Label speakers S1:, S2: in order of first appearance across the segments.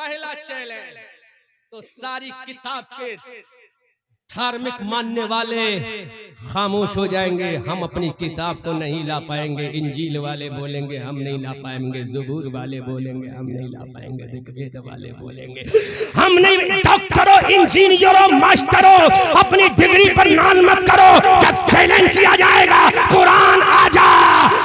S1: पहला चैलेंज तो सारी किताब के धार्मिक मानने वाले खामोश हो जाएंगे। हम अपनी किताब को नहीं ला पाएंगे। इंजील वाले बोलेंगे हम नहीं ला पाएंगे, ज़बूर वाले बोलेंगे हम नहीं ला पाएंगे, ऋग्वेद वाले बोलेंगे हम नहीं। डॉक्टरों, इंजीनियरों, मास्टरों, अपनी डिग्री पर नाज मत करो। जब चैलेंज किया जाएगा कुरान आ जा,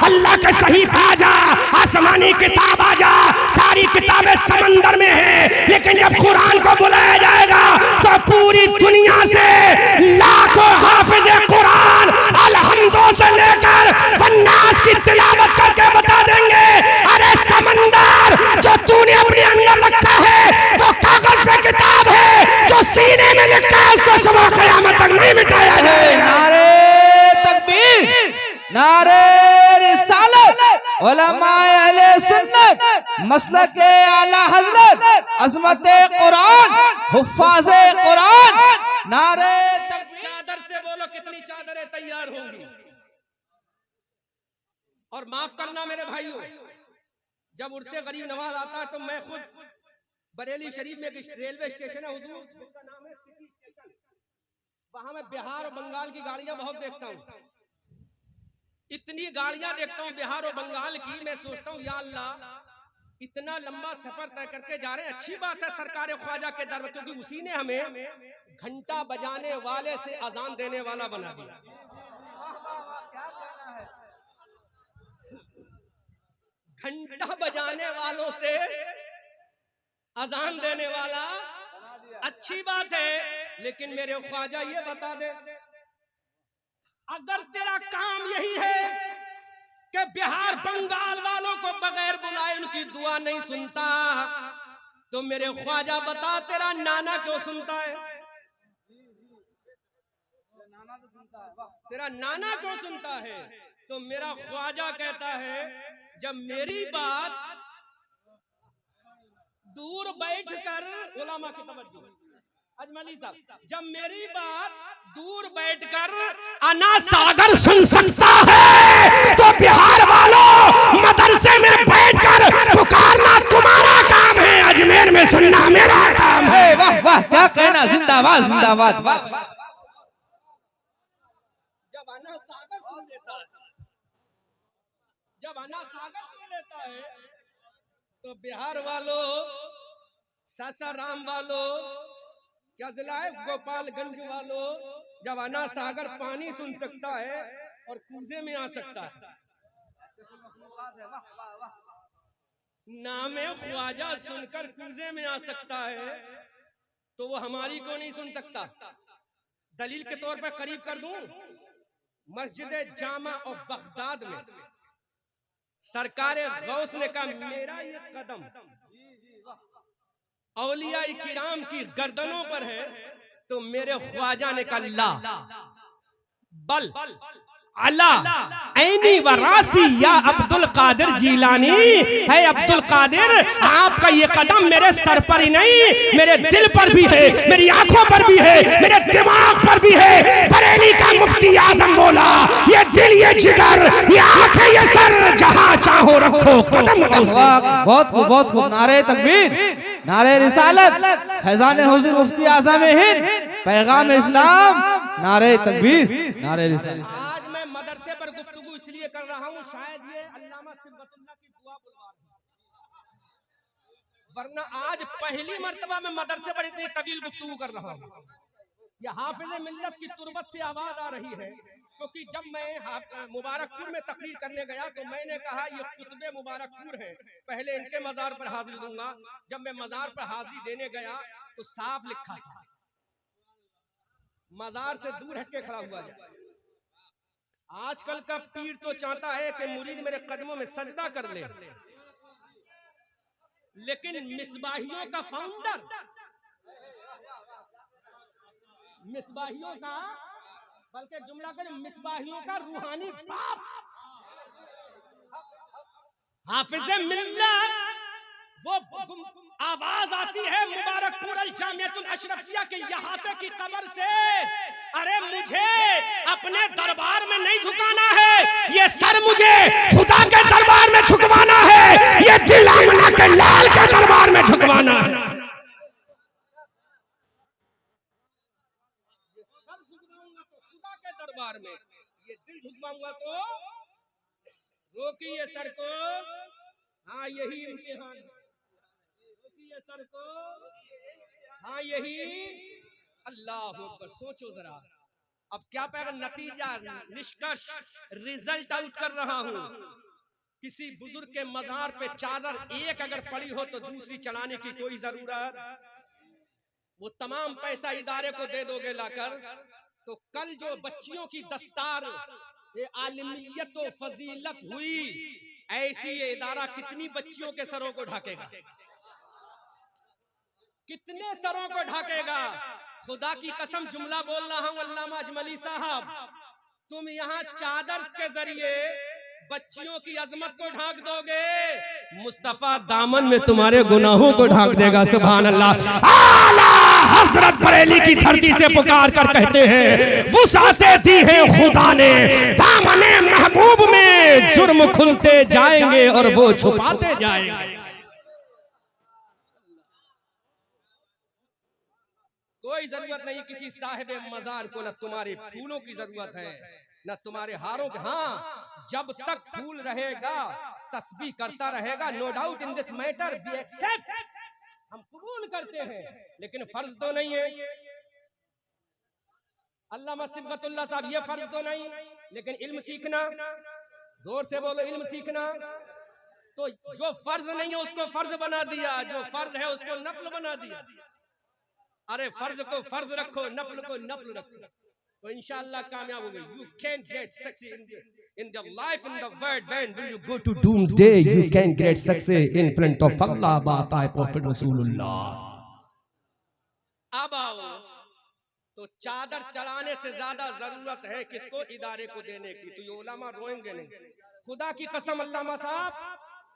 S1: अल्लाह के सहीफा आ जा, आसमानी किताब आ जा, सारी किताबें समंदर में हैं, लेकिन जब कुरान को बुलाया जाएगा तो पूरी दुनिया से लाखों हाफिज़े कुरान अलहम्दो से लेकर वन्नास की तिलावत करके बता देंगे, अरे समंदर जो तूने अपने अंदर रखा है वो कागज पे किताब है, जो सीने में लिखा है उसको सुबह क़यामत तक नहीं मिटाया है।
S2: नारे तकबीर, नारे रिसालत, उलमाए अहले सुन्नत, मसलक आला हजरत, अज़मत कुरान, हुफ़ाज़े कुरान, नारे तकबीर।
S1: चादर से बोलो कितनी चादरें तैयार होंगी। और माफ करना मेरे भाइयों, जब उर्से गरीब नवाज आता है तो मैं खुद बरेली शरीफ में एक रेलवे स्टेशन है हुजूर, जिसका नाम है सिटी स्टेशन, वहां मैं बिहार और बंगाल की गाड़ियां बहुत देखता हूँ। इतनी गाड़ियां देखता हूँ बिहार और बंगाल की, मैं सोचता हूँ या अल्लाह इतना लंबा सफर तय करके जा रहे हैं। अच्छी बात है सरकार ख्वाजा के दर में, क्योंकि उसी ने हमें घंटा बजाने वाले से अजान देने वाला बना दिया। घंटा बजाने वालों से अजान देने वाला, अच्छी बात है, लेकिन मेरे ख्वाजा ये बता दे, अगर तेरा काम यही है कि बिहार बंगाल वालों को बगैर बुलाए उनकी दुआ नहीं सुनता, तो मेरे ख्वाजा बता तेरा नाना क्यों सुनता है? तेरा नाना क्यों सुनता है? तो मेरा ख्वाजा कहता है जब मेरी बात दूर बैठकर, उलमा की तवज्जो अजमली साहब, जब मेरी बात दूर बैठकर अना सागर सुन सकता है तो बिहार वालों मदरसे में बैठकर पुकारना तुम्हारा काम है, अजमेर में सुनना मेरा काम है।
S2: वाह वाह, क्या कहना, जिंदाबाद जिंदाबाद। वाह,
S1: जब अना सागर सुन लेता है, जब अना सागर सुन लेता है तो बिहार वालों, सासाराम वालों, क्या जिला है, गोपालगंज वालों, जब अना सागर पानी सुन सकता है और कूजे में आ सकता है, नामे ख्वाजा सुनकर कूजे में आ सकता है, तो वो हमारी को नहीं सुन सकता। दलील के तौर पर करीब कर दूं, मस्जिद जामा और बगदाद में सरकार गौस ने कहा मेरा ये कदम औलिया किराम की गर्दनों पर है, तो मेरे ख्वाजा ने कहा ला बल अला ऐनी वरासी या अब्दुल कादिर जीलानी, है अब्दुल कादिर आपका ये कदम मेरे सर पर ही नहीं मेरे दिल पर भी है, मेरी आंखों पर भी है, मेरे दिमाग पर भी है। बरेली का मुफ्ती आजम बोला ये दिल, ये जिगर, ये आंखें, ये सर, जहां चाहो रखो कदम।
S2: बहुत खूब, बहुत खूब। नारे तकबीर, नारे रिसालत, फैजान हुजूर मुफ्ती आज़म हिंद, पैगाम इस्लाम, नारे तकबीर, नारे रिसालत।
S1: आज मैं मदरसे पर गुफ्तगू इसलिए कर रहा हूँ, शायद ये अल्लामा सिब्बतुल्लाह की दुआ बुलवा दे, वरना आज पहली मर्तबा मैं मदरसे पर इतनी तवील गुफ्तगू कर रहा हूँ। ये हाफिज़े मिल्लत की तुरबत से आवाज आ रही है, क्योंकि जब मैं मुबारकपुर में तकरीर करने गया तो मैंने कहा ये कुतुबे मुबारकपुर है, पहले इनके मजार पर हाजिरी दूंगा। जब मैं मजार पर हाजिरी देने गया तो साफ लिखा था मजार से दूर हटके खड़ा हुआ जाए। आजकल का पीर तो चाहता है कि मुरीद मेरे कदमों में सजदा कर ले, लेकिन मिसबाहियों का फाउंडर, मिसबाहियों का, बल्कि जुमला कर मिसबाहियों का रूहानी बाप हाफिज़े मिल्लत, वो आवाज आती है मुबारकपुर अल जामियतुल अशरफिया के इहाते की कब्र से, अरे मुझे अपने दरबार में नहीं झुकाना है, ये सर मुझे खुदा के दरबार में झुकवाना है, ये दिल आमना के लाल के दरबार में झुकवाना है। दरबार में, ये दिल झुकाऊंगा तो रोकिए सर को, हाँ यही इम्तिहान, रोकिए सर को, हाँ यही। अल्लाह अकबर। सोचो जरा, अब क्या पैगा नतीजा, निष्कर्ष, रिजल्ट आउट कर रहा हूं। किसी बुजुर्ग के मजार पे चादर एक अगर पड़ी हो तो दूसरी चढ़ाने की कोई जरूरत, वो तमाम पैसा इदारे को दे दोगे लाकर, तो कल जो बच्चियों की दस्तार ये आलिमियत और फजीलत हुई, ऐसी ये इदारा कितनी बच्चियों के सरों को ढाकेगा, कितने सरों को ढाकेगा। खुदा की कसम जुमला बोल रहा हूं अल्लामा अजमली साहब, तुम यहाँ चादर के जरिए बच्चियों की अजमत को ढाक दोगे, मुस्तफा दामन में तुम्हारे गुनाहों को ढाक देगा। सुभान अल्लाह। आला हजरत बरेली की धरती से पुकार कर कहते हैं, वुसाते दी है खुदा ने दामने महबूब में, जुर्म खुलते जाएंगे और वो छुपाते जाएंगे। कोई जरूरत नहीं किसी साहिब मजार को, न तुम्हारे फूलों की जरूरत है न तुम्हारे हारों के। हाँ, जब तक फूल रहेगा तस्बीह करता रहेगा। No doubt in this matter we accept, हम कबूल करते हैं, लेकिन फर्ज तो नहीं है। अल्लामा सिब्बतुल्लाह साहब, ये फर्ज तो नहीं, लेकिन इल्म सीखना, जोर से बोलो इल्म सीखना। तो जो फर्ज नहीं है उसको फर्ज बना दिया, जो फर्ज है उसको नफल बना दिया। अरे फर्ज को फर्ज रखो, नफल को नफल रखो, तो इंशाअल्लाह कामयाब हो गए। You can get success in the life, in the world. When will you go to doomsday? You can get success in front of Allah, बात है Prophet Rasulullah। अब आओ, तो चादर चढ़ाने से ज्यादा जरूरत है किसको? इदारे को देने की। तो ये उलमा रोएंगे नहीं। खुदा की कसम अल्लामा साहब,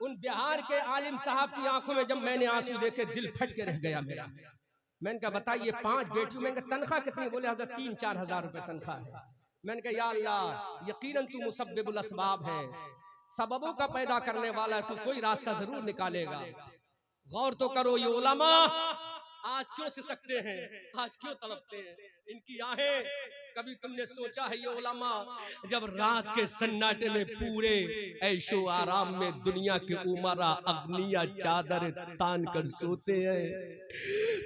S1: उन बिहार के आलिम साहब की आंखों में जब मैंने आंसू देखे, दिल फट के रह गया मेरा। मैंने कहा बताइए 5 बेटियों, मैंने कहा तनख्वाह कितनी? बोले हज़रत 3-4 हजार रुपए तनख्वाह है। मैंने कहा या अल्लाह, यकीनन तू मुसब्बिबुल असबाब है, सबबों का पैदा करने वाला है, तू कोई रास्ता जरूर निकालेगा। गौर तो करो, ये उलमा आज क्यों सिसकते हैं, आज क्यों तड़पते हैं, इनकी आहें कभी तुमने सोचा है? ये उलमा जब रात के सन्नाटे में पूरे ऐशो आराम में दुनिया के उमरा अग्निया चादर तान कर सोते हैं,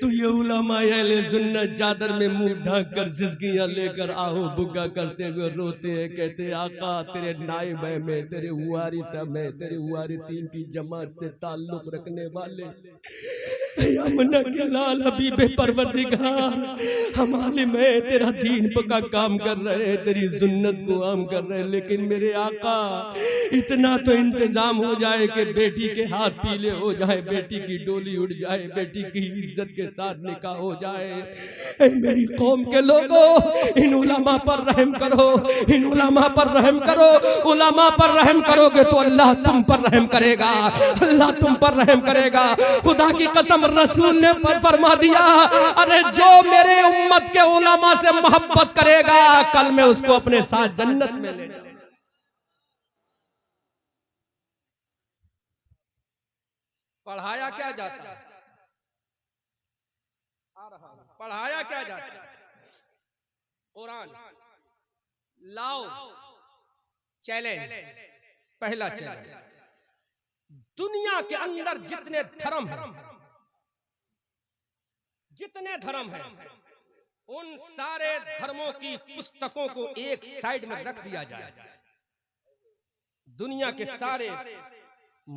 S1: तो ये उलमा अहले सुन्नत चादर में मुंह ढक कर सिसकियां लेकर आहो बुग्गा करते हुए रोते हैं, कहते हैं आका तेरे नाइब है, मैं तेरे वारिस है, तेरे वारिसीन की जमात से ताल्लुक रखने वाले यमुना के लाल हबीबे परवरदिगार, हम आलिम है, तेरा दीन पका काम कर रहे हैं, तेरी सुन्नत को आम कर रहे हैं, लेकिन मेरे आका इतना तो इंतजाम हो जाए कि बेटी के हाथ पीले हो जाए, बेटी की डोली उड़ जाए, बेटी की इज्जत के साथ निकाह हो जाए। ऐ मेरी कौम के लोगों, इन उलमा पर रहम करो, इन उलमा पर रहम करो। उलमा पर रहम करोगे तो अल्लाह तुम पर रहम करेगा, अल्लाह तुम पर रहम करेगा। खुदा की कसम रसूल ने फरमा दिया, अरे जो मेरे उम्मत के उलमा से मोहब्बत करेगा कल मैं उसको अपने साथ जन्नत में ले जाऊंगा। पढ़ाया क्या जाता है? पढ़ाया क्या जाता है? कुरान लाओ, चैलेंज, पहला चैलेंज। दुनिया के अंदर जितने धर्म हैं, जितने धर्म हैं, उन सारे धर्मों की पुस्तकों को एक साइड में रख दिया जाए। दुनिया के सारे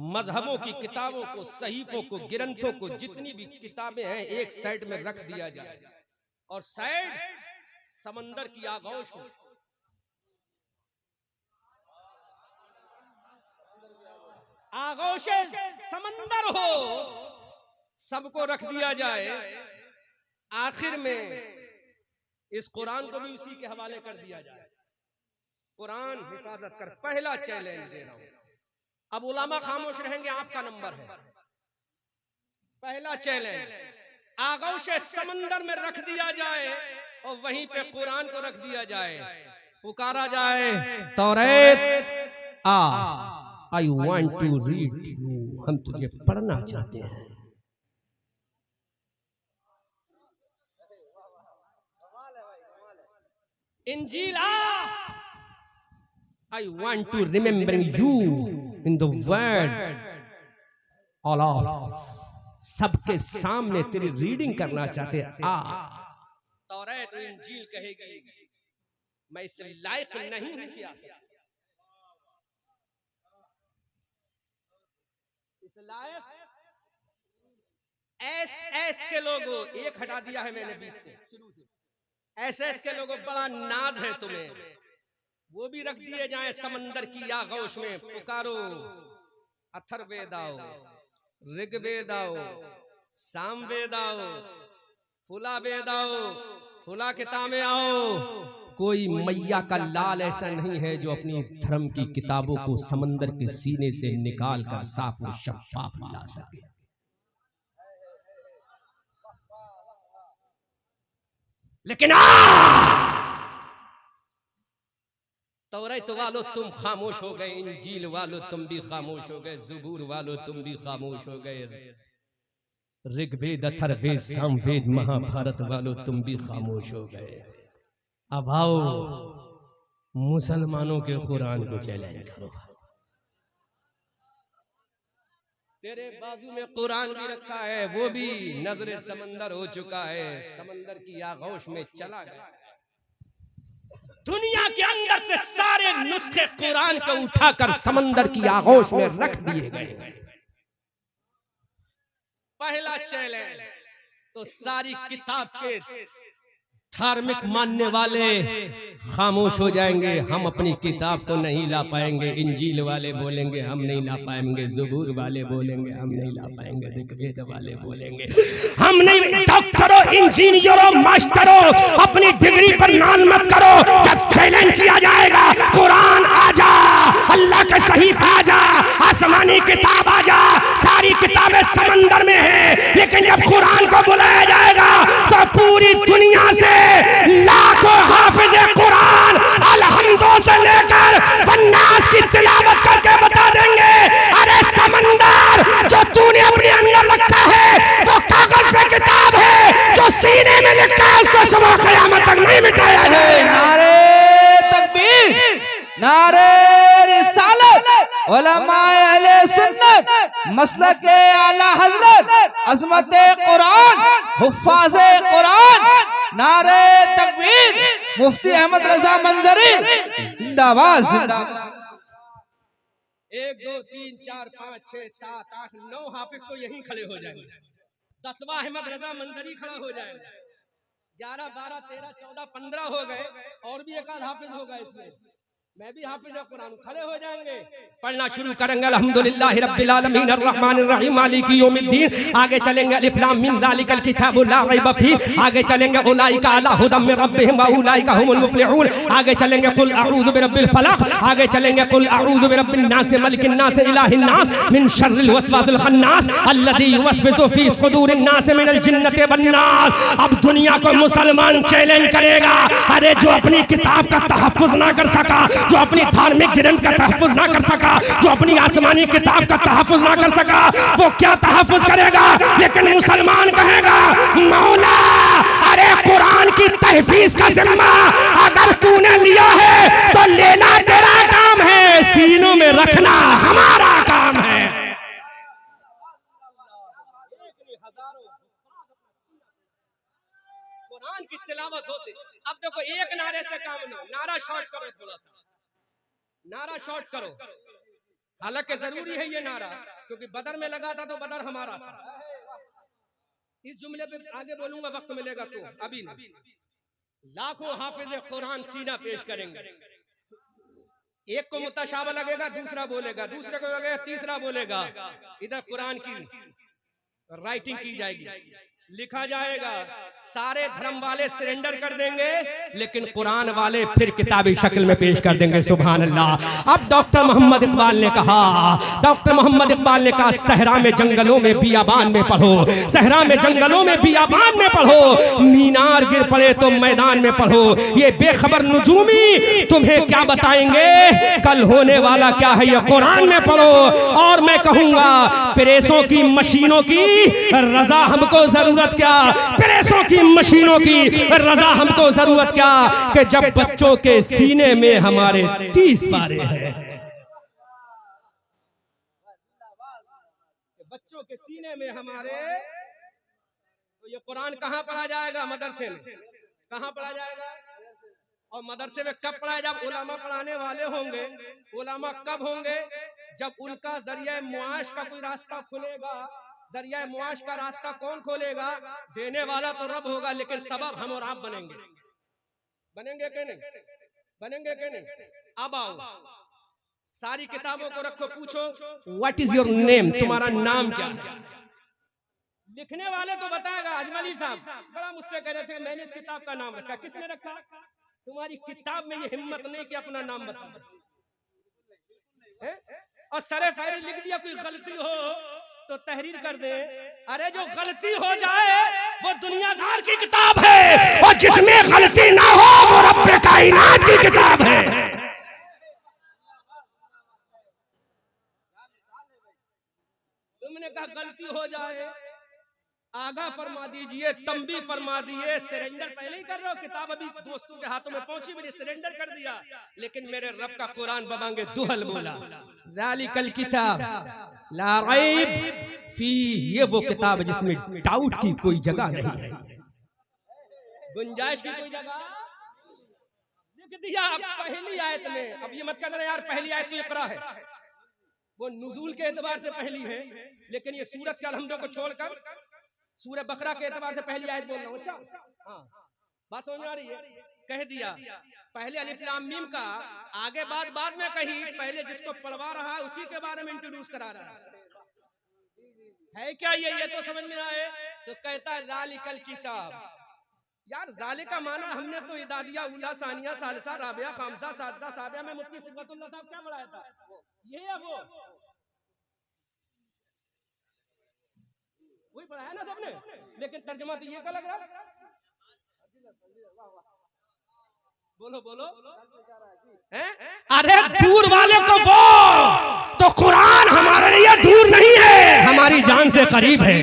S1: मजहबों की किताबों को, सहीफों को, ग्रंथों को, जितनी भी किताबें हैं एक साइड में रख दिया जाए, और साइड समंदर की आगोश हो। आगोशे समंदर हो, सबको रख दिया जाए। आखिर में इस कुरान को भी उसी के हवाले कर दिया जाए। कुरान हिफाजत कर, पहला चैलेंज दे रहा हूं। अब उलमा खामोश रहेंगे, आपका नंबर है। पहला चैलेंज, आगोश समंदर में रख दिया जाए और वहीं पे कुरान को रख दिया जाए, पुकारा जाए तौरात I want to read you, हम तुझे पढ़ना चाहते हैं। इंजील I want to remembering you in the world all of सबके सामने तेरी रीडिंग करना चाहते आ तौरात तो इंजील कहेगी मैं इस लायक नहीं हूं कि आ सकूं इस लायक एस के लोगों एक हटा दिया है मैंने बीच से शुरू से एस के लोगों बड़ा नाज है तुम्हें वो भी रख दिए जाए समंदर की आगोश में पुकारो अथर्ववेद आओ ऋग्वेद आओ सामवेद आओ फुला वेद आओ फुला किताबें आओ कोई मैया का लाल ऐसा नहीं है जो अपनी धर्म की किताबों को समंदर के सीने से निकाल कर साफ और शफाफ ला सके लेकिन तौरात वालों तुम खामोश हो गए इंजील वालों तुम भी खामोश हो गए ज़बूर वालों तुम भी खामोश हो गए ऋग्वेद अथर्ववेद सामवेद महाभारत वालों तुम भी खामोश हो गए अब आओ मुसलमानों के कुरान को चैलेंज करो तेरे बाजू में कुरान भी रखा है वो भी नजरे समंदर हो चुका है समंदर की आगोश में चला गया दुनिया के अंदर से सारे नुस्खे कुरान को उठाकर समंदर की आगोश में रख दिए गए पहला चैलेंज तो सारी किताब के धार्मिक मानने वाले खामोश हो जाएंगे हम अपनी किताब को नहीं ला पाएंगे इंजील वाले बोलेंगे हम नहीं ला पाएंगे ज़बूर वाले बोलेंगे हम नहीं ला पाएंगे ऋग्वेद वाले बोलेंगे हम नहीं डॉक्टरों इंजीनियरों मास्टरों अपनी डिग्री पर नाल मत करो जब चैलेंज किया जाएगा कुरान आ जा अल्लाह के सहीफा आ जा आसमानी किताब आ जा सारी किताबें समंदर में है लेकिन जब कुरान को बुलाया जाएगा तो पूरी दुनिया से लाखों हाफिज कुरान अलहम्दो से लेकर वन्नास की तिलावत करके बता देंगे अरे समंदर जो तूने अपने अंदर रखा है वो कागज पे किताब है जो सीने में लिखा है उसको सुबह क़यामत तक नहीं मिटाया है
S2: नारे तकबीर नारे रिसालत उलमाए अहले सुन्नत मसलक आला हजरत अज़मत कुरान हुफ़ाज़ कुरान नारे तकबीर मुफ्ती अहमद रजा मंजरी जिंदाबाद जिंदाबाद
S1: 1 2 3 4 5 6 7 8 9 हाफिज तो यहीं खड़े हो जाएंगे 10वां अहमद रजा मंजरी खड़ा हो जाएगा 11 12 13 14 15 हो गए और भी एक आध हाफिज होगा इसमें मैं भी हाफिज कुरान खड़े हो जाएंगे पढ़ना शुरू करेंगे अल्हम्दुलिल्लाहि रब्बिल आलमीन अर्रहमानिर रहीम मालिकी यौमिद्दीन आगे चलेंगे अलिफ लाम मीम ज़ालिकल किताबु ला रैब फीह आगे चलेंगे उलाइका अला हुदम मिर रब्बिहिम व उलाइका हुमुल मुफ्लिहून आगे चलेंगे कुल अऊज़ु बिरब्बिल फलक आगे चलेंगे कुल अऊज़ु बिरब्बिन नास मलिकिन नास इलाहिन नास मिन शर्रिल वसवासिल खन्नास अल्लज़ी युवस्विसु फी सुदूरिन नास मिनल जिन्नति वन नास अब दुनिया को मुसलमान चैलेंज करेगा अरे जो अपनी किताब का तहफ़्फ़ुज़ ना कर सका जो अपनी धार्मिक ग्रंथ का तहफ़्फ़ुज़ ना कर सका जो अपनी आसमानी किताब का तहफ़्फ़ुज़ ना कर सका वो क्या तहफ़्फ़ुज़ करेगा लेकिन मुसलमान कहेगा मौला अरे कुरान की तहफ़ीज़ का जिम्मा अगर तूने लिया है तो लेना तेरा काम है सीनों में रखना हमारा काम है कुरान की तिलावत होती अब देखो एक नारे से काम लो नारा शॉर्ट करो थोड़ा सा नारा शॉर्ट करो हालांकि जरूरी है ये नारा क्योंकि बदर में लगा था तो बदर हमारा था इस जुमले पे आगे बोलूंगा वक्त मिलेगा तो अभी नहीं लाखों हाफिज कुरान सीना पेश करेंगे एक को मुतशाबह लगेगा दूसरा बोलेगा दूसरे को लगेगा तीसरा बोलेगा इधर कुरान की राइटिंग की जाएगी लिखा जाएगा सारे धर्म वाले सरेंडर कर देंगे लेकिन कुरान वाले फिर किताबी शक्ल में पेश कर देंगे सुभान अल्लाह अब डॉक्टर मोहम्मद इकबाल ने कहा सहरा में जंगलों में बियाबान में पढ़ो सहरा में जंगलों में बियाबान में पढ़ो मीनार गिर पड़े तो मैदान में पढ़ो ये बेखबर नुजूमी तुम्हें क्या बताएंगे कल होने वाला क्या है ये कुरान में पढ़ो और मैं कहूंगा प्रेसों की मशीनों की रजा हमको जरूर जरूरत क्या प्रेसों की, मशीनों की, रजा हमको जरूरत क्या कि जब बच्चों के सीने में हमारे 30 पारे हैं। बच्चों के सीने में हमारे, तो ये कुरान कहाँ पढ़ा जाएगा? मदरसे में। कहाँ पढ़ा जाएगा? और मदरसे में कब पढ़ाया? जब उलमा पढ़ाने वाले होंगे। उलमा कब होंगे? जब उनका जरिया मुआश का कोई रास्ता खुलेगा। जरिया मुआश का रास्ता कौन खोलेगा? देने वाला तो रब होगा, लेकिन सबब हम और आप बनेंगे। बनेंगे कि नहीं? बनेंगे कि नहीं? अब आओ, सारी किताबों को रखो, पूछो व्हाट इज योर नेम, तुम्हारा नाम क्या है? लिखने वाले तो बताएगा। अजमली साहब बड़ा मुझसे कह रहे थे मैंने इस किताब का नाम रखा। किसने रखा? तुम्हारी किताब में ये हिम्मत नहीं कि अपना नाम बता। और सरे फहरिस्त लिख दिया, कोई गलती हो तो तहरीर कर दे। अरे जो गलती हो जाए वो दुनियादार की किताब है, और जिसमें गलती ना हो वो रब्बे कायनात की किताब है। तुमने कहा गलती हो जाए, आगा फरमा दीजिए, तंबी फरमा दिए, सरेंडर पहले ही कर रहे हो। किताब अभी दोस्तों के हाथों में पहुंची, मैंने सरेंडर कर दिया। लेकिन मेरे रब का कुरान बबांगे दुहल बोला, ज़ालिकल किताब ला रैब फी, ये वो किताब है जिसमें डाउट की कोई जगह नहीं है, गुंजाइश की कोई जगह। लिख दिया पहली आयत में। अब ये मत कहना यार पहली आयत तो इकरा है, वो नुज़ूल के एतबार से पहली है, लेकिन ये सूरत के अलहम्दो को छोड़कर सूरह बकरा के एतबार से पहली आयत बोल रहा हूं। अच्छा, हाँ, बात समझ में आ रही है? कह दिया पहले अलिफ लाम मीम का, आगे बात बाद में कही, पहले जिसको पढ़वा रहा है उसी के बारे में इंट्रोड्यूस करा रहा है क्या? ये तो समझ में आए तो कहता है ज़ालिकल किताब। यार ज़ालिका माना हमने तो इदादिया, उला, सानिया, सालिसा, राबिया, खामसा, सादसा, साबिया में मुफ्ती सिबगतुल्लाह साहब क्या पढ़ाया था? ये है वो, वही पढ़ाया ना सबने, लेकिन तर्जुमा तो ये का लग रहा। बोलो बोलो, हैं? अरे दूर वाले को वो तो कुरान हमारे लिए दूर नहीं है, हमारी जान से करीब है।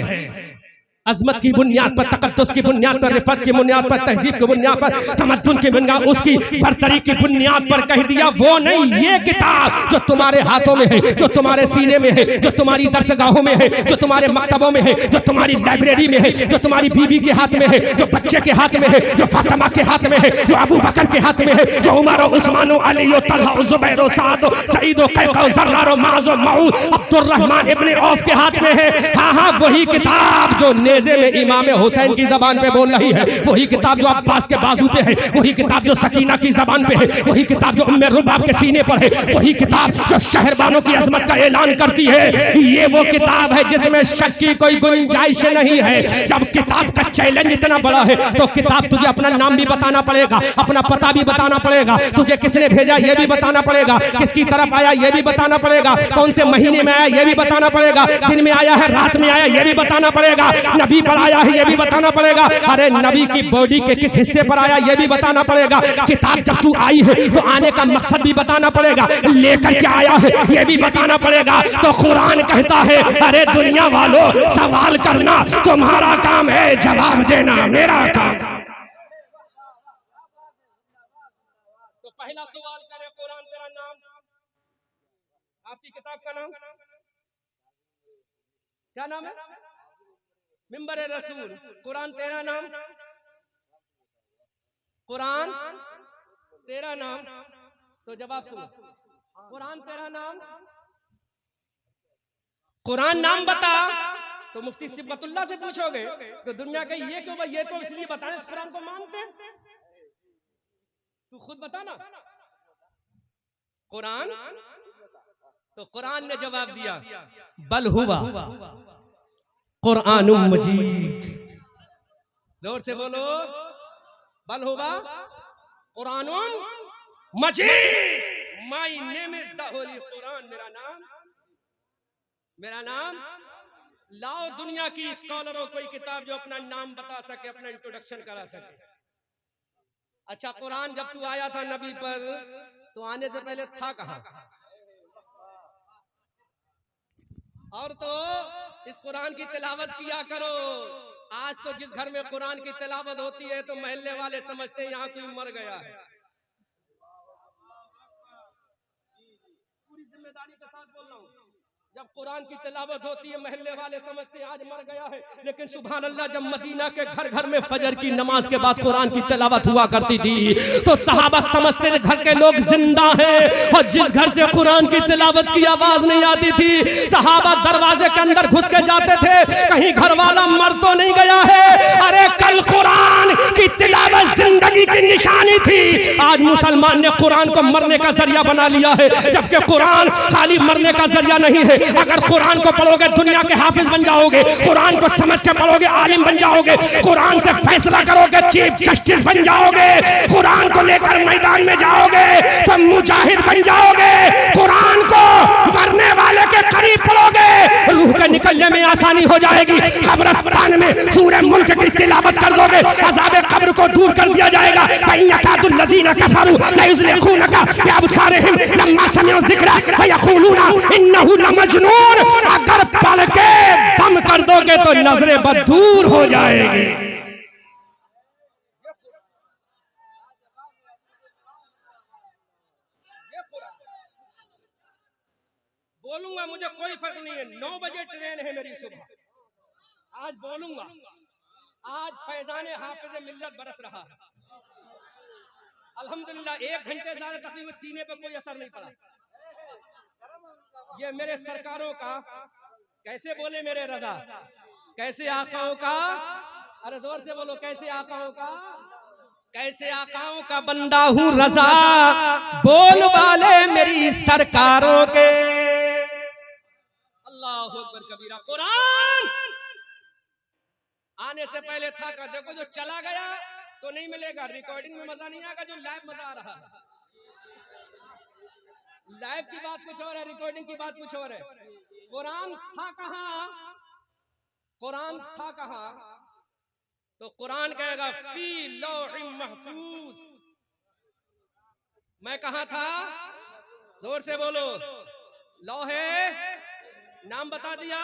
S1: अजमत की बुनियाद पर, तकद्दुस की बुनियाद पर, रिफत की बुनियाद पर, तहजीब की बुनियाद पर, तमद्दुन की बुनियाद, उसकी बरतरी की बुनियाद पर कह दिया वो नहीं, ये किताब जो तुम्हारे हाथों में है, जो तुम्हारे सीने में है, जो तुम्हारी दरसगाहों में है, जो तुम्हारे मकतबों में है, जो तुम्हारी लाइब्रेरी में है, जो तुम्हारी बीबी के हाथ में है, जो बच्चे के हाथ में है, जो फातिमा के हाथ में है, जो अबू बकर के हाथ में है, जो उमर, उस्मान, अली, तलहा, जुबैर, साद, Saeed, कैक़ा, Zarrar, Maaz, मऊद, Abdurrahman Ibn of के हाथ में है। हाँ हाँ, वही किताब जो नेज़े में इमाम हुसैन की जबान पे बोल रही है, वही किताब जो अब्बास के बाजू पे है, वही किताब जो सकीना की जबान पे है, वही किताब जो उम्मे रुबाब के सीने पर है, वही किताब जो शहरबानों की अजमत का ऐलान करती है। ये वो किताब है जिसमें शक की कोई गुंजाइश नहीं है। जब किताब का चैलेंज इतना बड़ा है तो किताब तुझे अपना नाम भी बताना पड़ेगा, अपना पता भी बताना पड़ेगा, तुझे किसने भेजा ये भी बताना पड़ेगा, किसकी तरफ आया ये भी बताना पड़ेगा, कौन से महीने में आया ये भी बताना पड़ेगा, दिन में आया है रात में आया ये भी बताना पड़ेगा, नबी पर आया है ये भी बताना पड़ेगा, अरे नबी की बॉडी के किस हिस्से पर आया ये भी बताना पड़ेगा। किताब जब तू आई है तो आने का मकसद भी बताना पड़ेगा, लेकर के आया है ये भी बताना पड़ेगा। तो कुरान कहता है अरे दुनिया वालों, सवाल करना तुम्हारा काम है, जवाब देना मेरा काम। तो पहला सवाल करे, कुरान तेरा नाम, आपकी किताब का नाम क्या नाम है? मिंबर रसूल। कुरान तेरा नाम, कुरान तेरा नाम। तो जवाब सुनो, कुरान तेरा नाम, कुरान नाम बता। तो मुफ्ती सिबगतुल्लाह से पूछोगे तो दुनिया के ये क्यों भाई, ये तो इसलिए बताने कुरान को मानते, तू खुद बता ना कुरान। तो कुरान ने जवाब दिया बल हुवा कुरानुम मजीद। जोर से बोलो, बल हुवा कुरानुम मजीद। My name is the holy Quran, मेरा नाम, मेरा नाम। लाओ दुनिया की स्कॉलरों कोई किताब जो अपना नाम बता सके, अपना इंट्रोडक्शन करा सके। अच्छा, कुरान जब तू आया था नबी पर तो आने से पहले था कहां? और तो इस कुरान की तिलावत किया करो, आज तो जिस घर में कुरान की तिलावत होती है तो मोहल्ले वाले समझते हैं यहाँ कोई मर गया है। पूरी जिम्मेदारी के साथ बोल रहा हूँ, जब कुरान की तिलावत होती है मोहल्ले वाले समझते हैं आज मर गया है। लेकिन सुभान अल्लाह, जब मदीना के घर घर में फजर की नमाज के बाद कुरान की तिलावत हुआ करती थी तो सहाबा समझते थे घर के लोग जिंदा हैं। और जिस घर से कुरान की तिलावत की आवाज नहीं आती थी, सहाबा दरवाजे के अंदर घुस के जाते थे, कहीं घर वाला मर तो नहीं गया है। अरे कल कुरान की तिलावत जिंदगी की निशानी थी, आज मुसलमान ने कुरान को मरने का जरिया बना लिया है। जबकि कुरान खाली मरने का जरिया नहीं है। अगर कुरान को पढ़ोगे दुनिया के हाफिज बन जाओगे, कुरान को समझ के पढ़ोगे आलिम बन जाओगे, कुरान से फैसला करोगे चीफ जस्टिस बन जाओगे, कुरान को लेकर मैदान में जाओगे तो मुजाहिद बन जाओगे, कुरान को मरने वाले के करीब पढ़ोगे रूह के निकलने में आसानी हो जाएगी। कब्रिस्तान में सूरह मुल्क की तिलावत कर दोगे, अज़ाब कब्र को दूर कर दिया जाएगा। वयकादुल्लज़ीना कफरू लयुज़लिखूनका बिअबसारिहिम लम्मा समिअू ज़िक्रा वयक़ूलूना इन्नहु लमजनून। अगर पढ़ के दम कर दोगे तो नजरें बदूर हो जाएगी। बोलूंगा, मुझे कोई फर्क नहीं है। 9 बजे ट्रेन है मेरी सुबह, आज बोलूंगा। आज फैजाने हाफिज़े मिल्लत बरस रहा है अल्हम्दुलिल्लाह। 1 घंटे ज्यादा तकलीफ सीने पर कोई असर नहीं पड़ा। ये मेरे सरकारों का, कैसे बोले मेरे रजा, कैसे आकाओं का, अरे जोर से बोलो, कैसे आकाओं का, कैसे आकाओं का बंदा हूँ रजा, बोल वाले मेरी सरकारों के। अल्लाहु अकबर कबीरा। कुरान आने से पहले था का, देखो जो चला गया तो नहीं मिलेगा, रिकॉर्डिंग में मजा नहीं आएगा, जो लाइव मजा आ रहा है। लाइव की बात कुछ और है, रिकॉर्डिंग की बात कुछ और है। कुरान था कहां, कुरान था कहां, तो कुरान कहेगा फी लौहिम महफूज। मैं कहां था, जोर से बोलो, लौहे, नाम बता दिया,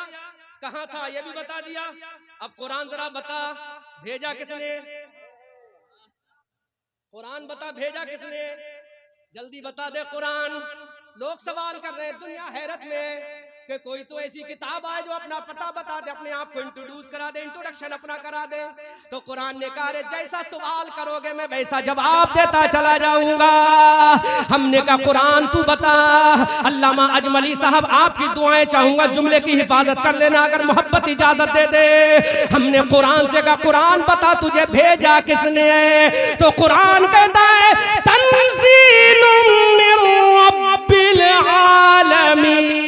S1: कहां था ये भी बता दिया। अब कुरान जरा बता, भेजा किसने, कुरान बता भेजा किसने, जल्दी बता दे कुरान। लोग सवाल कर रहे हैं दुनिया हैरत में कि कोई तो ऐसी किताब आए जो अपना पता बता दे, अपने आप को इंट्रोड्यूस करा दे, इंट्रोडक्शन अपना करा दे। तो कुरान ने कहा रे जैसा सवाल करोगे मैं वैसा जवाब देता चला जाऊंगा। हमने कहा कुरान तू बता। अल्लामा अजमली साहब आपकी दुआएं चाहूंगा, जुमले की हिफाजत कर लेना अगर मोहब्बत इजाजत दे दे। हमने कुरान से कहा कुरान बता तुझे भेजा किसने, तो कुरान कहता है तंज़ीलुम मिर रब्बिल आलमीन।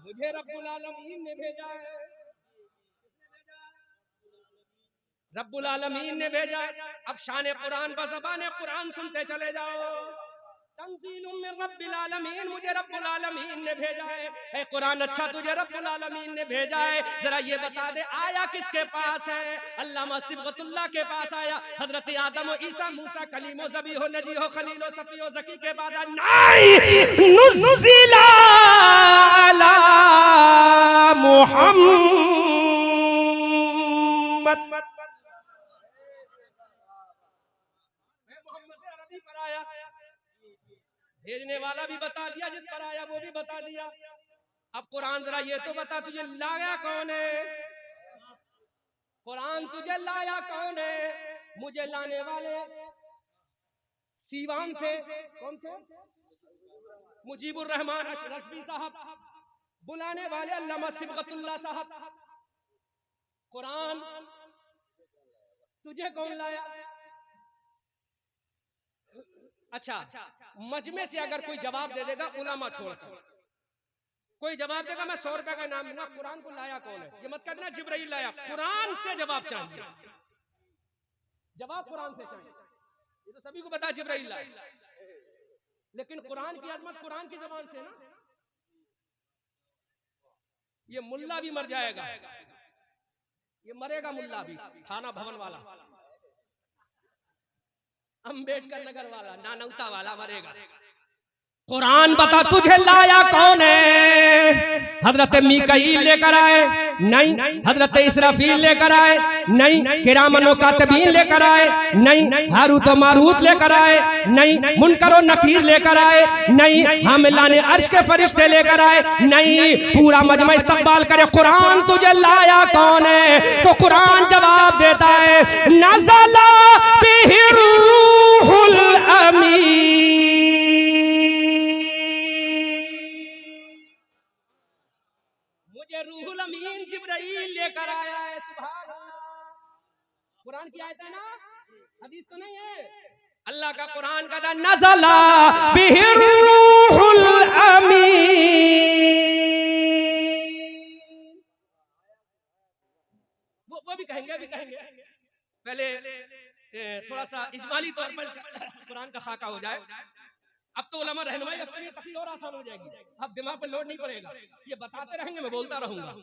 S1: मुझे रब्बुल आलमीन ने भेजा है, रब्बुल आलमीन ने भेजा है। अब शान कुरान बज़बान कुरान सुनते चले जाओ। तंज़ीलुम मिर रब्बिल आलमीन, मुझे रब्बुल आलमीन ने भेजा है। ए कुरान अच्छा तुझे रब्बुल आलमीन ने भेजा है, जरा ये बता दे आया किसके पास है। अल्लामा सिबगतुल्लाह के पास आया, हजरत आदम और ईसा मूसा कलीमो ज़बीहो नजीहो खलीलो सफीहो ज़की के पास आया। नहीं नुज़िला अला मुहम्मद, भेजने वाला भी बता दिया, जिस पर आया वो भी बता दिया। अब कुरान जरा ये तो बता तुझे लाया कौन है, कुरान तुझे लाया कौन है। मुझे लाने वाले सीवान से कौन थे, मुजीबुर रहमान रज़वी साहब, बुलाने वाले अल्लामा सिबगतुल्लाह साहब। कुरान तुझे कौन लाया। अच्छा, मजमे से अगर कोई जवाब दे देगा उलमा छोड़कर, कोई जवाब देगा मैं 100 रुपए का नाम दूंगा, कुरान को लाया कौन है, ये मत कहना जिब्राइल लाया। कुरान से जवाब चाहिए, जवाब कुरान से चाहिए। ये तो सभी को पता जिब्राइल लाया, लेकिन कुरान की अजमत कुरान की जबान से ना। ये मुल्ला भी मर जाएगा, ये मरेगा मुल्ला भी, थाना भवन वाला, अंबेडकर नगर वाला, नानौता वाला मरेगा। कुरान बता तुझे लाया कौन है? हजरत मीकाईल लेकर आए? नहीं। हजरत इसराफील लेकर आए? नहीं। किरामन व कातिबीन लेकर आए? नहीं। हारूत व मारूत लेकर आए? नहीं। मुनकर व नकीर लेकर आए? नहीं। हामिलाने अर्श के फरिश्ते लेकर आए? नहीं। पूरा मजमा इस्तकबाल करे, कुरान तुझे लाया कौन है? तो कुरान जवाब देता है, नज़ला बिहिर रूहुल अमीन, रूहुल अमीन जिब्राईल लेकर आया है। सुभान अल्लाह। कुरान की आयत है ना, हदीस तो नहीं है। अल्लाह का कुरान का था, नज़ला बिहिर रूहुल अमीन। वो भी कहेंगे, भी कहेंगे। पहले थोड़ा सा इजमाली तौर पर कुरान का खाका हो जाए। अब तो उलमा रहनुमाई अब तो तकलीफ और आसान हो जाएगी। अब दिमाग पर लोड नहीं पड़ेगा, ये बताते रहेंगे, मैं बोलता रहूंगा।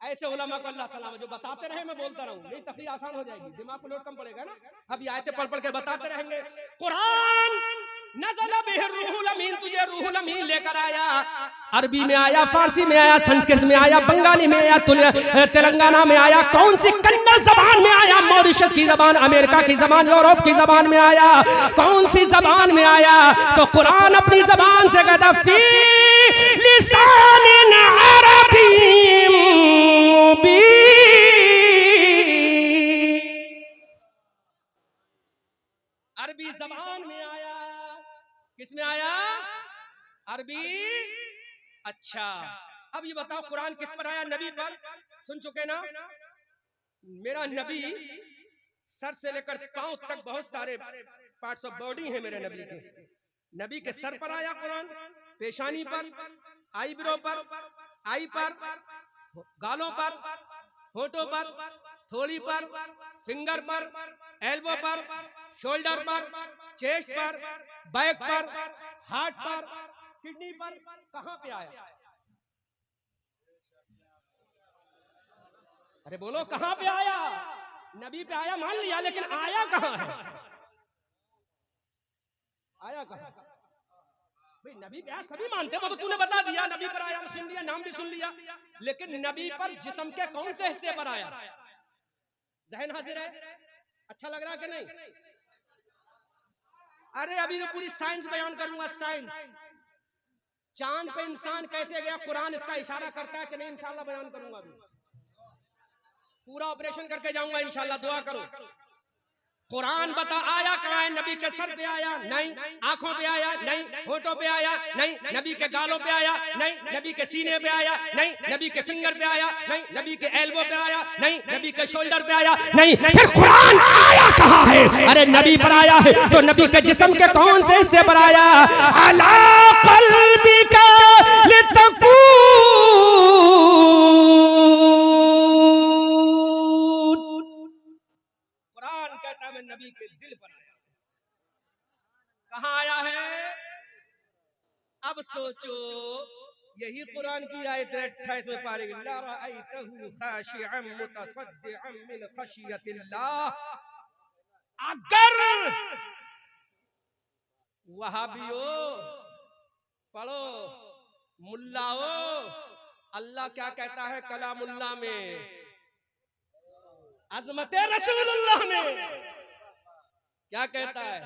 S1: ऐसे उलमा को अल्लाह सलाम, जो बताते रहे मैं बोलता रहूं, मेरी तकलीफ आसान हो जाएगी, दिमाग पर लोड कम पड़ेगा ना। अब ये आयतें पढ़ पढ़ के बताते रहेंगे। कुरान नज़ला बिहिर रूहुल अमीन, तुझे रूहुल अमीन लेकर आया। अरबी में आया, फारसी में आया, संस्कृत में आया, बंगाली में आया, तेलंगाना में आया, कौन सी कन्नड़ जबान में आया, मॉरिशस की जबान, अमेरिका की जबान, यूरोप की जबान में आया, कौन सी जबान में आया? तो कुरान अपनी जबान से कहता, फी लिसानिन अरबिय्यिन मुबीन। अरबी जबान में आया। किस में आया? अरबी। अच्छा, अब ये बताओ कुरान किस पर आया? नबी पर। सुन चुके ना? मेरा नबी सर से लेकर पांव तक बहुत सारे पार्ट्स ऑफ बॉडी है मेरे नबी के। नबी के सर पर आया कुरान, पेशानी पर, आईब्रो पर, आई पर, गालों पर, होठों पर, थोड़ी पर, फिंगर पर, एल्बो पर, शोल्डर पर, चेस्ट पर, बैक पर, हार्ट पर, किडनी पर। कहां पे आया? अरे बोलो, कहां पे आया? नबी पे आया मान लिया, लेकिन आया कहां है? आया कहां? भाई नबी पे आया सभी मानते, वो तो तूने बता दिया, नबी पर आया, सुन लिया, नाम भी सुन लिया, लेकिन नबी पर जिस्म के कौन से हिस्से पर आया? जहन हाजिर है? अच्छा लग रहा कि नहीं? अरे अभी तो पूरी साइंस बयान करूंगा, साइंस। चांद पे इंसान कैसे गया, कुरान इसका इशारा करता है कि नहीं, इंशाल्लाह बयान करूंगा। अभी पूरा ऑपरेशन करके जाऊंगा इंशाल्लाह, दुआ करो। कुरान बता आया कहां है? नबी के सर पे आया? नहीं। आंखों पे आया? नहीं। होठों पे आया? नहीं। नबी के गालों पे आया? नहीं। नबी के सीने पे आया? नहीं। नबी के फिंगर पे आया? नहीं। नबी के एल्बो पे आया? नहीं। नबी के शोल्डर पे आया? नहीं। फिर कुरान आया कहां है? अरे नबी पर आया है, तो नबी के जिस्म के कौन से हिस्से पर आया? अला क़ल्बिका लितकून। मैं नबी के दिल पर आया। कहां आया है? अब सोचो, यही कुरान की आयत 28वें पारे, ला रअयतहु खाशिअन मुतसद्दिअन मिन खशियतिल्लाह। अगर वहाबियो पढ़ो, मुल्लाओ, अल्लाह क्या कहता है कलामुल्लाह में, अज़मते रसूलुल्लाह में क्या कहता है?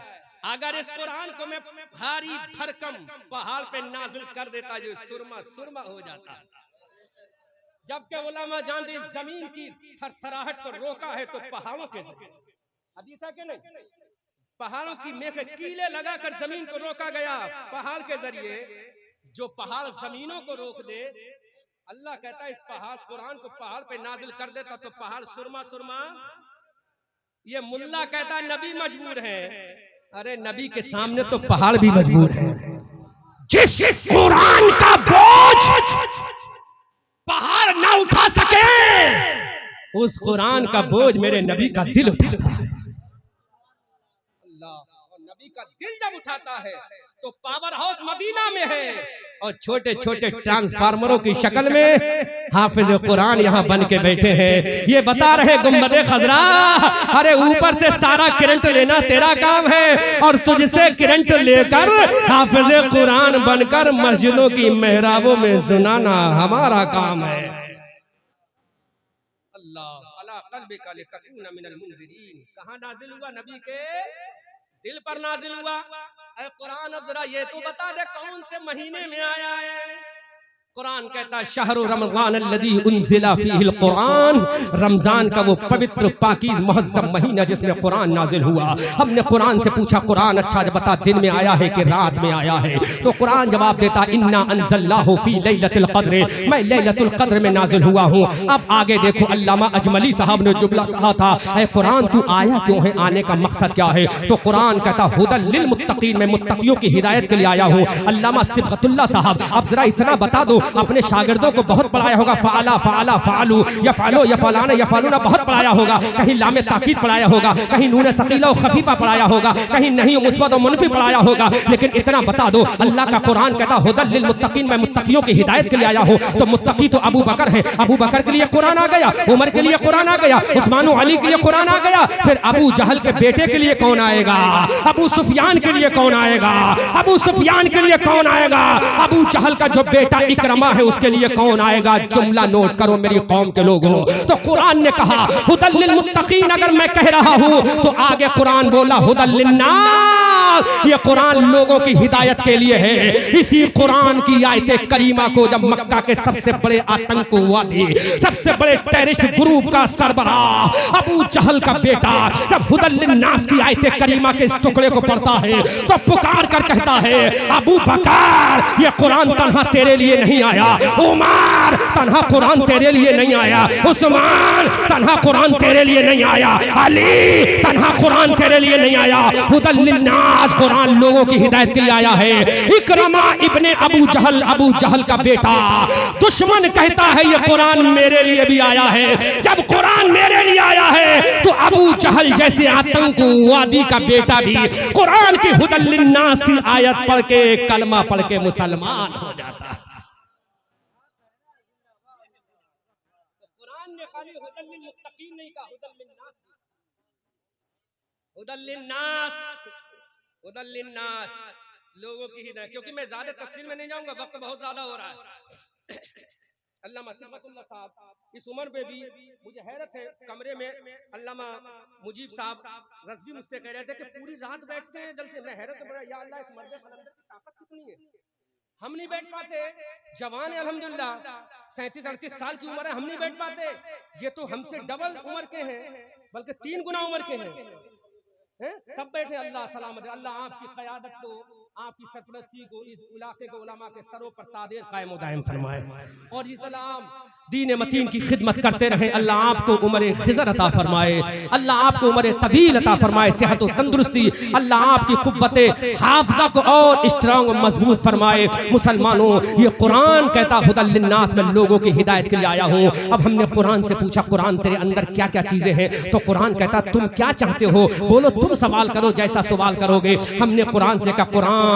S1: अगर इस कुरान को मैं भारी भरकम पहाड़ पे नाजिल कर देता, जो सुरमा सुरमा हो जाता, जबकि उलमा जानते जमीन की थरथराहट को रोका है तो पहाड़ों के जरिए। हदीस है कि नहीं? पहाड़ों की मेखे कीले लगाकर जमीन को रोका गया पहाड़ के जरिए। जो पहाड़ जमीनों को रोक दे, अल्लाह कहता है इस पहाड़ कुरान को पहाड़ पे नाजिल कर देता तो पहाड़ सुरमा सुरमा। ये मुल्ला कहता नबी मजबूर है। अरे नबी के सामने तो पहाड़ भी मजबूर है। जिस कुरान का बोझ पहाड़ ना उठा सके, उस कुरान का बोझ मेरे नबी का दिल उठाता है। अल्लाह, और नबी का दिल जब उठाता है तो पावर हाउस मदीना में है और छोटे छोटे ट्रांसफार्मरों की शक्ल में हाफिज कुरान यहाँ बन के बैठे हैं। ये बता रहे गुम्बदे खजरा, अरे ऊपर से सारा करंट लेना तेरा काम है और तुझसे करंट लेकर हाफिज कुरान बनकर मस्जिदों की मेहराबों में सुनाना हमारा काम है। अल्लाह अला क़ल्बिका लितकूना मिनल मुनज़िरीन। कहाँ नाजिल हुआ? नबी के दिल पर नाजिल हुआ। ऐ कुरान अब जरा ये तो बता दे कौन से महीने में आया है? कुरान कहता है शहरु रमज़ान अल्लज़ी उन्ज़िला फ़ीहिल कुरान, रमजान का वो पवित्र पाकीज़ मुअज़्ज़म महीना जिसमें कुरान नाजिल हुआ। हमने कुरान से पूछा कुरान अच्छा बता दिन में आया है कि रात में आया है? तो कुरान जवाब देता इन्ना अंज़लनाहु फ़ी लैलतिल क़द्र, मैं लैलतुल क़द्र में नाजिल हुआ हूँ। अब आगे देखो अल्लामा अजमली साहब ने जुमला कहा था, ऐ कुरान तू आया क्यों है? आने का मकसद क्या है? तो कुरान कहता हुदल लिल मुत्तकीन, मैं मुत्तकियों की हिदायत के लिए आया हूँ। अल्लामा सिबगतुल्लाह साहब अब जरा इतना बता दो, अपने शागिर्दों को बहुत पढ़ाया होगा, फ़ाला फ़ाला फ़ालू या फ़ालो या फ़लाना या फ़ालूना बहुत पढ़ाया होगा, कहीं लामे ताकीद पढ़ाया होगा, कहीं नूने सकीला और खफीफा पढ़ाया होगा, कहीं नहीं मुस्बत और मुनफी पढ़ाया होगा। लेकिन इतना बता दो अल्लाह का कुरान कहता हुदल लिल मुत्तकीन, मैं मुत्तकियों की हिदायत के लिए आया हूँ। तो मुत्तकी तो अबू बकर है, अबू बकर के लिए कुरान आ गया, उमर के लिए कुरान आ गया, उस्मान अली के लिए कुरान आ गया। फिर अबू जहल के बेटे के लिए कौन आएगा? अबू सुफियान के लिए कौन आएगा? अबू सुफियान के लिए कौन आएगा? अबू जहल का जो बेटा इकरमा है उसके लिए कौन आएगा? जुमला नोट करो मेरी कौम के लोगों। तो कुरान ने कहा हुदल लिल मुत्तकीन, अगर मैं कह रहा हूं तो आगे कुरान बोला हुदल लिन्नास, ये कुरान लोगों की हिदायत के लिए है। इसी कुरान की आयत करीमा को जब मक्का के सबसे बड़े आतंकवादी, सबसे बड़े टेररिस्ट ग्रुप का सरबराह अबू जहल का बेटा जब हुदल लिन्नास की आयत करीमा के इस टुकड़े को पढ़ता है तो पुकार कर कहता है अबू बकर ये कुरान तन्हा तेरे लिए नहीं आया, उमर तन्हा कुरान तेरे लिए नहीं आया, उस्मान तन्हा कुरान तेरे लिए नहीं आया, अली तन्हा कुरान तेरे लिए नहीं आया, हुदल लिन्नास कुरान लोगों की हिदायत के लिए आया है। इकरमा इब्ने अबू जहल का बेटा दुश्मन कहता है ये कुरान मेरे लिए भी आया है। जब कुरान मेरे लिए आया है तो अबू जहल जैसे आतंकवादी का बेटा भी कुरान की हुदल लिन्नास की आयत पढ़ के कलमा पढ़ के मुसलमान हो जाता है। कुरान ने खाली हुदल लिल मुत्तकीन नहीं कहा, हुदल लिन्नास, हुदल लिन्नास, हुदल लिन्नास लोगों की हिदायत। क्योंकि मैं ज्यादा तफसील में नहीं जाऊंगा, वक्त बहुत ज्यादा हो रहा है। अल्लामा सिबगतुल्लाह साहब इस उम्र में भी मुझे हैरत है, कमरे में अल्लामा मुजीब साहब रज़वी मुझसे कह रहे थे कि पूरी रात बैठते हैं जलसे। मैं हैरत में, या अल्लाह इस मर्द खलंदर की ताकत कितनी है, हम नहीं बैठ पाते। जवान है अल्हम्दुलिल्लाह, 37-38 साल की उम्र है, हम नहीं बैठ पाते। ये तो हमसे डबल उम्र के हैं, बल्कि 3 गुना उम्र के हैं, तब बैठे। अल्लाह सलामत, अल्लाह आपकी क़यादत को, आपकी सरपरस्ती को इस इलाके के उलमा के सरों पर तादेर कायम दायम फरमाए और इस्लाम दीन मतीन की खिदमत करते रहे। अल्लाह आपको उम्र खिज़र अता फरमाए, अल्लाह आपको उम्र तवील अता फरमाए, सेहत और तंदुरुस्ती, अल्लाह आपकी कुव्वते हाफ़िज़ा को और स्ट्रांग मजबूत फरमाए। मुसलमानों ये कुरान कहता हुदल लिन्नास, में लोगों की हिदायत के लिए आया हूँ। अब हमने कुरान से पूछा कुरान तेरे अंदर क्या क्या चीजें हैं? तो कुरान कहता तुम क्या चाहते हो, बोलो तुम सवाल करो, जैसा सवाल करोगे। हमने कुरान से कहा कुरान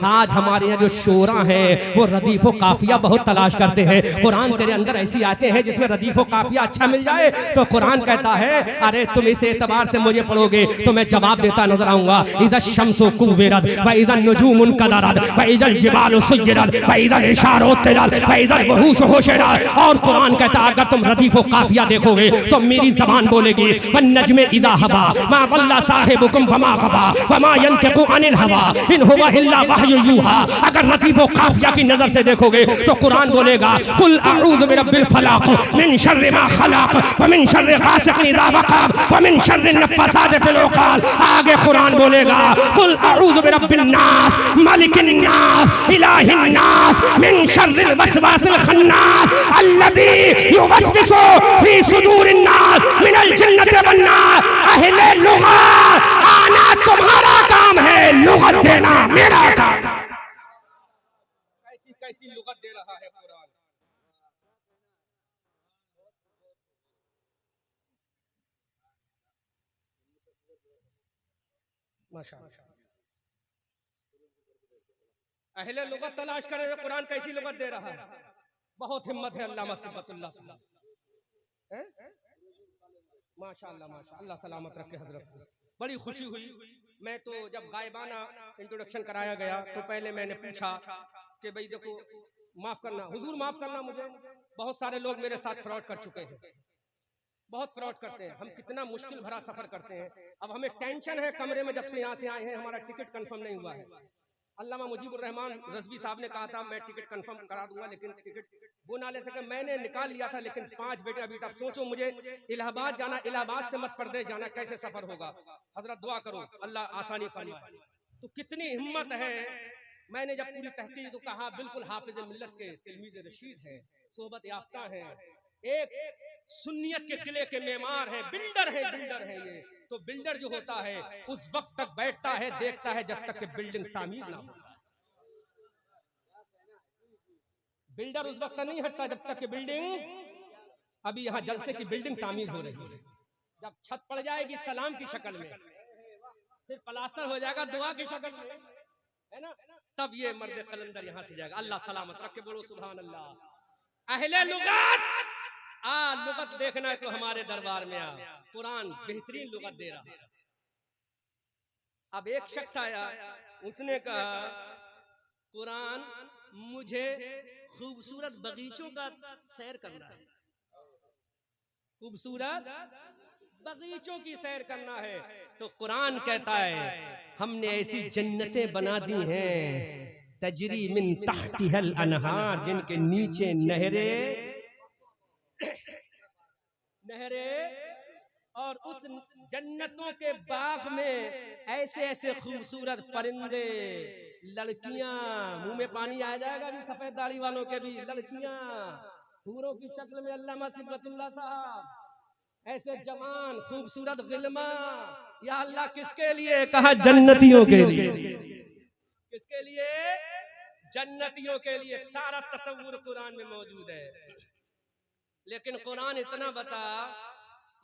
S1: आज हमारे यहाँ जो शोरा है वो रदीफ व काफिया बहुत तलाश करते हैं। कुरान तेरे अंदर ऐसी आते हैं जिसमें रदीफ व काफिया अच्छा मिल जाए। तो कुरान कहता है अरे तुम इस एतबार से मुझे पढ़ोगे तो मैं जवाब देता नजर आऊंगा। इधर शम्सु कुव्विरत व इधर नुजूमुन कदरत व इधर जिबालु सुय्यरत व इधर इशारो तिरत व इधर वहूश होशरत। और कुरान कहता अगर तुम रदीफ व काफिया देखोगे तो मेरी जबान बोलेगी वन नज्मे इदा हवा मा वल्ला साहिबुकुम वमा गवा वमा यंतिकु अनिल हवा इन हुवा इल्ला वहयु यूहा। अगर रदीफ व काफिया की नजर से देखोगे तो कुरान बोलेगा कुल अऊज़ु बिरब्बिल फलाक मिन शर्रि मा खलक व मिन शर्रि गासिकिन इज़ा वक़ब व मिन शर्रि नफ़्फ़ासाति फिल उक़द। आगे कुरान बोलेगा कुल अऊज़ु बिरब्बिन नास मालिकिन नास इलाहिन नास मिन शर्रिल वसवासिल खन्नास अल्लज़ी युवस्विसु फी सुदूरिन नास मिनल जिन्नति वन नास। अहले लुग़त आना तुम्हारा काम है, लुग़त देना मेरा काम। कैसी कैसी लुग़त दे रहा है कुरान। माशाअल्लाह अहले लुगत तलाश करें तो कुरान कैसी लुगत दे रहा है। बहुत हिम्मत है अल्लामा सिब्बतुल्लाह साहब, माशाअल्लाह माशाअल्लाह, सलामत रखे हजरत को। बड़ी खुशी हुई। मैं तो जब गायबाना इंट्रोडक्शन कराया गया तो पहले मैंने पूछा कि भाई देखो, माफ करना हुजूर, माफ करना मुझे, बहुत सारे लोग मेरे साथ फ्रॉड कर चुके हैं, बहुत फ्रॉड करते हैं, हम कितना मुश्किल भरा सफर करते हैं। अब हमें टेंशन है कमरे में, जब से यहाँ से आए हैं हमारा टिकट कंफर्म नहीं हुआ है। अल्लामा मुजीबुर रहमान रज़वी साहब ने कहा था मैं टिकट कंफर्म करा दूंगा, लेकिन टिकट वो नाले से मैंने निकाल लिया था, लेकिन 5 बेटे अभी तक। सोचो मुझे इलाहाबाद जाना, इलाहाबाद से मध्य प्रदेश जाना, कैसे सफर होगा। हजरत दुआ करो अल्लाह आसानी फरमाए। तो कितनी हिम्मत है। मैंने जब पूरी तहकीक तो कहा बिल्कुल हाफिज मिल्लत के तिलमीज़ रशीद हैं, सोहबत याफ्ता हैं, एक सुन्नियत के किले के मेमार हैं, बिल्डर हैं ये। तो बिल्डर जो होता है उस वक्त तक बैठता है, देखता है जब तक कि बिल्डिंग तामीर ना हो। बिल्डर उस वक्त नहीं हटता जब तक कि बिल्डिंग, अभी यहाँ जलसे की बिल्डिंग तामीर हो रही है, जब छत पड़ जाएगी सलाम की शक्ल में, फिर प्लास्टर हो जाएगा दुआ की शक्ल में, है ना, तब ये मर्द कलंदर यहाँ से जाएगा। अल्लाह सलामत रखे, बोलो सुभान अल्लाह। अहले लुगत, लुगत देखना है तो हमारे दरबार में आ, कुरान बेहतरीन लुगत दे रहा है। अब एक शख्स आया, उसने कहा कुरान मुझे खूबसूरत बगीचों का सैर करना है, खूबसूरत बगीचों की सैर करना है। तो कुरान कहता है हमने ऐसी जन्नतें बना दी हैं तजरी मिन तहतिहल अनहार, जिनके नीचे नहरें और उस जन्नतों के बाग में ऐसे ऐसे खूबसूरत परिंदे, लड़कियां, मुंह में पानी आ जाएगा भी सफेद दाढ़ी वालों के भी, लड़कियां हूरों की शक्ल में, अल्लामा सिब्बतुल्लाह साहब, ऐसे जवान खूबसूरत गिल्मा। या अल्लाह किसके लिए कहा? जन्नतियों के लिए। किसके लिए? जन्नतियों के लिए। सारा तसव्वुर कुरान में मौजूद है। लेकिन कुरान इतना बता,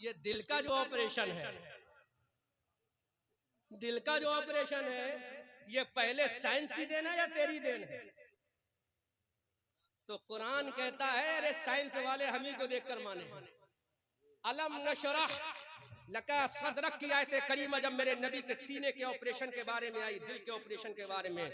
S1: ये दिल का जो ऑपरेशन है, दिल का जो ऑपरेशन है, ये पहले साइंस की देन है या तेरी देन है? तो कुरान कहता है अरे साइंस वाले हम ही को देखकर माने। अलम नशरह लका सदरक की आयत करीमा जब मेरे नबी के सीने के ऑपरेशन के बारे में आई, दिल के ऑपरेशन के बारे में,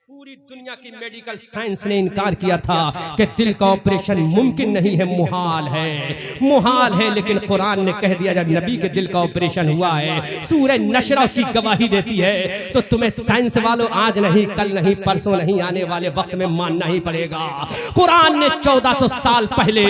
S1: पूरी दुनिया की मेडिकल साइंस ने इनकार किया था कि दिल का ऑपरेशन मुमकिन नहीं है, मुहाल है, मुहाल है। लेकिन कुरान ने कह दिया जब नबी के दिल का ऑपरेशन हुआ है, सूरह नशरा उसकी गवाही देती है। तो तुम्हें साइंस वालों आज नहीं, कल नहीं, परसों नहीं, आने वाले वक्त में मानना ही पड़ेगा। कुरान ने 1400 साल पहले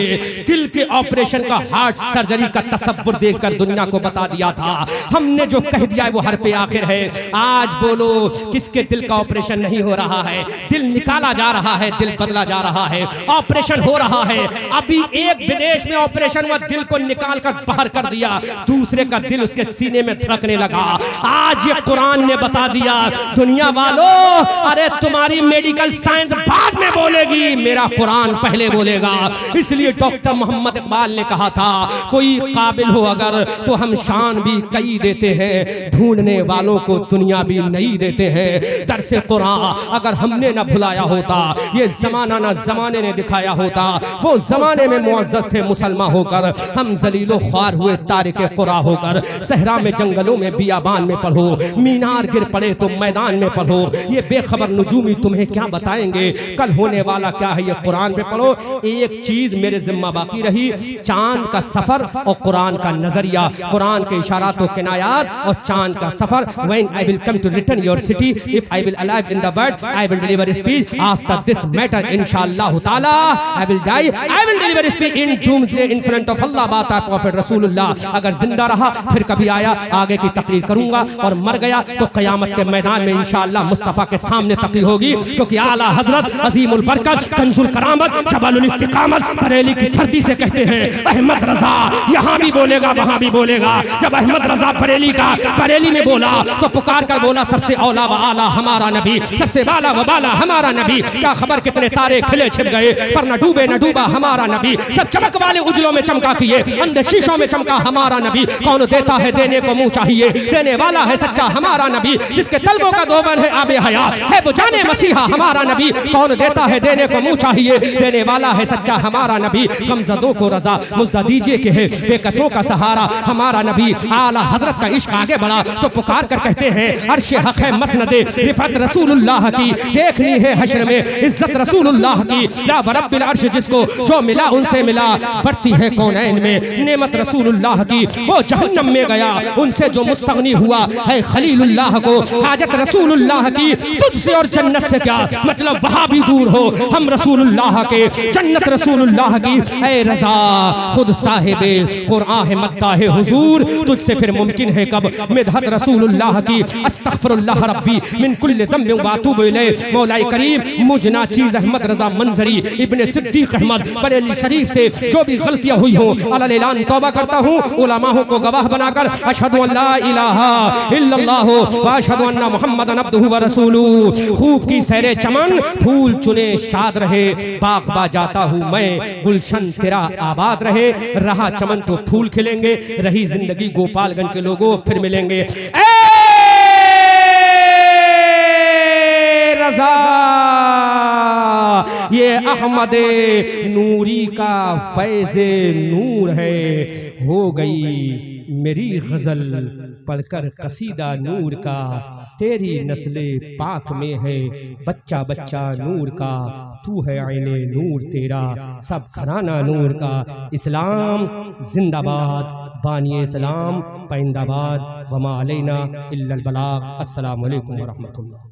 S1: दिल के ऑपरेशन का, हार्ट सर्जरी का तसव्वुर देखकर दुनिया को बता दिया था। हमने जो कह दिया है वो हर पे आखिर है। आज बोलो किसके दिल का ऑपरेशन नहीं हो रहा है? दिल निकाला जा रहा है, दिल बदला जा रहा है, ऑपरेशन हो रहा है। अभी एक विदेश में ऑपरेशन हुआ, दिल को निकाल कर बाहर कर दिया, दूसरे का दिल उसके सीने में धड़कने लगा। आज ये कुरान ने बता दिया दुनिया वालों, अरे तुम्हारी मेडिकल साइंस बाद में बोलेगी, मेरा कुरान पहले बोलेगा। इसलिए डॉक्टर मोहम्मद इकबाल ने कहा था कोई काबिल हो अगर तो हम शान भी कई देते हैं, ढूंढने वालों को दुनिया भी नहीं देते हैं। दरसे कुरान अगर हमने न भुलाया होता, ये जमाना न जमाने ने दिखाया होता, वो जमाने में मुअज़्ज़ज़ थे मुसलमान होकर, हम जलीलो ख्वार हुए तारिके कुरा होकर। सहरा में, जंगलों में, बियाबान में पढ़ो, मीनार गिर पड़े तो मैदान में पढ़ो, ये बेखबर नुजूमी तुम्हें क्या बताएंगे कल होने वाला क्या है, ये कुरान पे पढ़ो। एक चीज मेरे जिम्मा बाकी रही, चांद का सफर और कुरान का नजरिया, कुरान के इशारात और किनायात और चांद का सफर। When I will come to return your city, if I will alive in the bird, I will deliver speech. After this matter, inshallah taala, I will die. I will deliver speech in doomsday in front of Allah, बात है Prophet Rasulullah। अगर जिंदा रहा फिर कभी आया आगे की तकरीर करूंगा, और मर गया तो कयामत के मैदान में इंशाअल्लाह मुस्तफा के सामने तकरीर होगी। क्योंकि आला हजरत अजीमुल बरकत कंजुल करामत जबलुल इस्तिकामत बरेली की धरती से कहते हैं अहमद रजा यहाँ भी बोलेगा वहां भी बोलेगा। जब अहमद रजा बरेली का बरेली में बोला तो पुकार कर बोला सबसे औला व आला हमारा नबी, सबसे वाला वबाला हमारा नबी। क्या खबर कितने तारे खिले छिप गए, पर न डूबे न डूबा हमारा नबी। सब चमक वाले उजलों में चमका किए, अंधे शीशों में चमका हमारा नबी। कौन देता है देने को मुंह चाहिए, देने वाला है सच्चा हमारा नबी। जिसके तलबों का दोवन है आबे हयात, है वो जाने मसीहा हमारा नबी। कौन देता है देने को मुंह चाहिए, देने वाला है सच्चा हमारा नबी। कमजदों को रजा मुज्दा दीजिए कि है बेकसों का सहारा हमारा नबी। आला हजरत का इश्क आगे बढ़ा तो पुकार कर कहते हैं अर्श हक है मसनदे रिफत रसूलुल्लाह की। देखनी है हश्र में इज्जत रसूलुल्लाह की। या बरब्बिल अर्श जिसको जो मिला उनसे मिला, बढ़ती है कौनैन में नेमत रसूलुल्लाह की। वो जहन्नम में गया उनसे जो मुस्तगनी हुआ है खलीलुल्लाह को। हाजत रसूलुल्लाह की तुझसे और जन्नत से क्या मतलब, वहां भी दूर हो हम रसूलुल्लाह के, जन्नत रसूलुल्लाह की। ऐ रजा खुद साहिबे कुरान है मत्ता है हुजूर, तुझसे फिर मुमकिन है कब मिदहत रसूलुल्लाह की। अस्तगफिरुल्लाह रब्बी मिन कुल्लि ज़ंबिन व अतूबु इलैह। मौलाए करीम मुझ नाचीज़ अहमद रजा मंजरी इब्ने सिद्दीक अहमद बरेली शरीफ से जो भी गलतियां हुई हों अलल ऐलान तौबा करता हूं, उलमाओं को गवाह बनाकर अशहदु अल्ला इलाहा इल्लल्लाह व अशहदु अन्ना मुहम्मदन अब्दुहु व रसूलुहु। खूब की सैरे चमन फूल चुने शाद रहे, बागबा जाता हूं मैं गुलशन तेरा आबाद रहे। रहा चमन तो फूल खिलेंगे, रही जिंदगी गोपालगंज के लोगों फिर मिलेंगे। रजा ये अहमदे नूरी का फैज़े नूर है, हो गई मेरी गजल पढ़कर कसीदा नूर का। तेरी नस्ले पाक में है बच्चा बच्चा नूर का, तू है आईने नूर तेरा सब घराना नूर का। इस्लाम जिंदाबाद, बानिए इस्लाम पैंदाबाद, वमा अलैना इल्लल बलाग। अस्सलामु अलैकुम व रहमतुल्लाह।